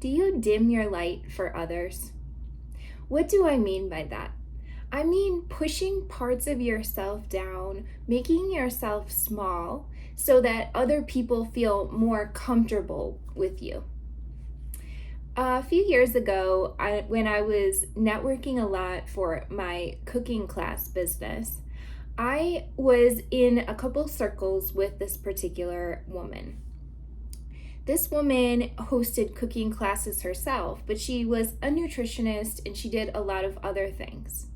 Do you dim your light for others? What do I mean by that? I mean pushing parts of yourself down, making yourself small so that other people feel more comfortable with you. A few years ago, when I was networking a lot for my cooking class business, I was in a couple circles with this particular woman. This woman hosted cooking classes herself, but she was a nutritionist and she did a lot of other things.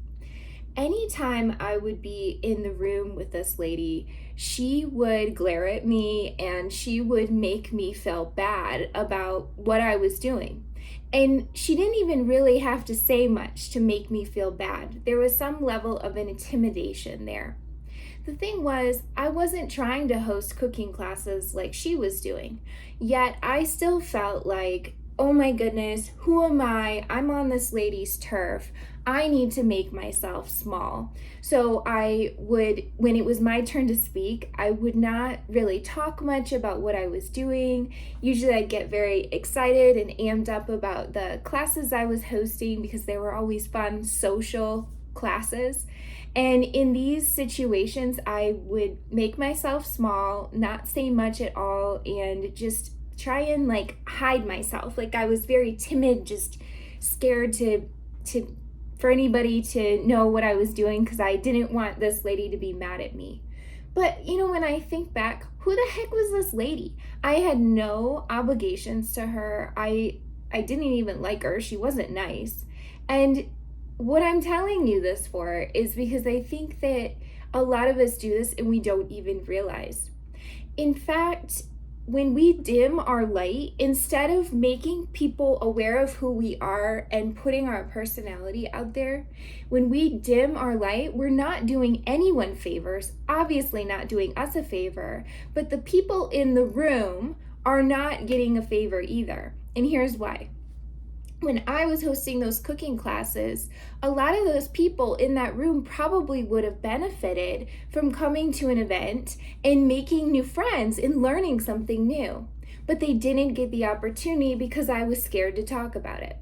Anytime I would be in the room with this lady, she would glare at me and she would make me feel bad about what I was doing. And she didn't even really have to say much to make me feel bad. There was some level of an intimidation there. The thing was, I wasn't trying to host cooking classes like she was doing, yet I still felt like, oh my goodness, who am I? I'm on this lady's turf. I need to make myself small. So when it was my turn to speak, I would not really talk much about what I was doing. Usually I'd get very excited and amped up about the classes I was hosting because they were always fun, social classes. And in these situations, I would make myself small, not say much at all, and just try and hide myself. Like I was very timid, just scared to for anybody to know what I was doing because I didn't want this lady to be mad at me. But when I think back, who the heck was this lady? I had no obligations to her. I didn't even like her. She wasn't nice. And what I'm telling you this for is because I think that a lot of us do this and we don't even realize. In fact, when we dim our light, instead of making people aware of who we are and putting our personality out there, when we dim our light, we're not doing anyone favors, obviously not doing us a favor, but the people in the room are not getting a favor either. And here's why. When I was hosting those cooking classes, a lot of those people in that room probably would have benefited from coming to an event and making new friends and learning something new. But they didn't get the opportunity because I was scared to talk about it.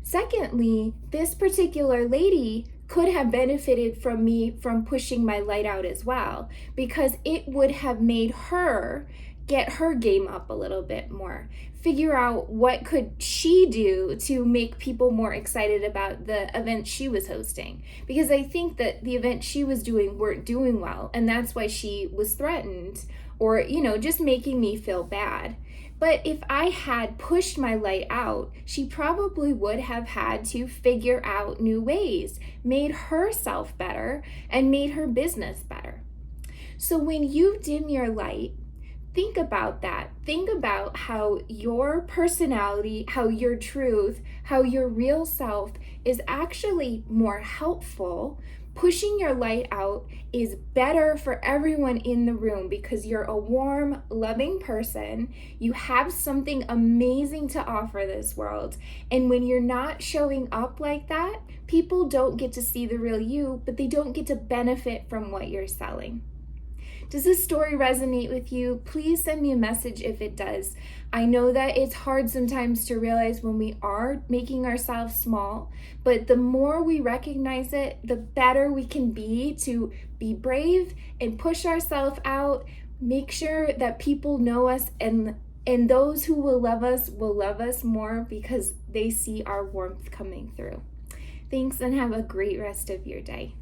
Secondly, this particular lady could have benefited from me from pushing my light out as well, because it would have made her get her game up a little bit more, figure out what could she do to make people more excited about the event she was hosting, because I think that the event she was doing weren't doing well, and that's why she was threatened or just making me feel bad. But if I had pushed my light out, she probably would have had to figure out new ways, made herself better and made her business better. So when you dim your light, think about that. Think about how your personality, how your truth, how your real self is actually more helpful. Pushing your light out is better for everyone in the room because you're a warm, loving person. You have something amazing to offer this world. And when you're not showing up like that, people don't get to see the real you, but they don't get to benefit from what you're selling. Does this story resonate with you? Please send me a message if it does. I know that it's hard sometimes to realize when we are making ourselves small, but the more we recognize it, the better we can be to be brave and push ourselves out, make sure that people know us, and those who will love us more because they see our warmth coming through. Thanks, and have a great rest of your day.